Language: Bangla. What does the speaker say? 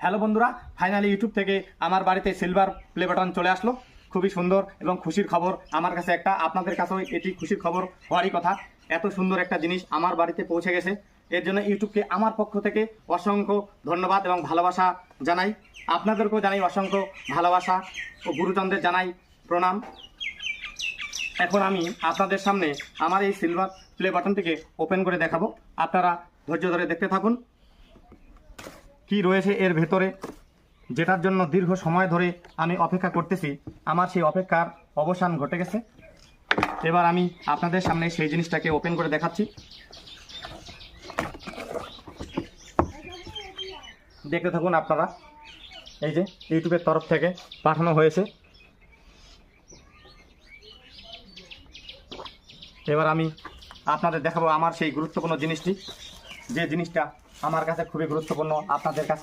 হ্যালো বন্ধুরা, ফাইনালি ইউটিউব থেকে আমার বাড়িতে সিলভার প্লে বাটন চলে আসলো। খুবই সুন্দর এবং খুশির খবর আমার কাছে একটা, আপনাদের কাছেও এটি খুশির খবর হওয়ারই কথা। এত সুন্দর একটা জিনিস আমার বাড়িতে পৌঁছে গেছে, এর জন্য ইউটিউবকে আমার পক্ষ থেকে অসংখ্য ধন্যবাদ এবং ভালোবাসা জানাই। আপনাদেরকেও জানাই অসংখ্য ভালোবাসা ও গুরুজনদের জানাই প্রণাম। এখন আমি আপনাদের সামনে আমার এই সিলভার প্লে বাটনটিকে ওপেন করে দেখাবো। আপনারা ধৈর্য ধরে দেখতে থাকুন কি রয়েছে এর ভেতরে, যেটার জন্য দীর্ঘ সময় ধরে আমি অপেক্ষা করতেছি। আমার সেই অপেক্ষার অবসান ঘটে গেছে। এবার আমি আপনাদের সামনে সেই জিনিসটাকে ওপেন করে দেখাচ্ছি। দেখতে থাকুন আপনারা। এই যে ইউটিউবের তরফ থেকে পাঠানো হয়েছে। এবার আমি আপনাদের দেখাবো আমার সেই গুরুত্বপূর্ণ জিনিসটি, যে জিনিসটা আমার কাছে খুবই গুরুত্বপূর্ণ আপনাদের কাছে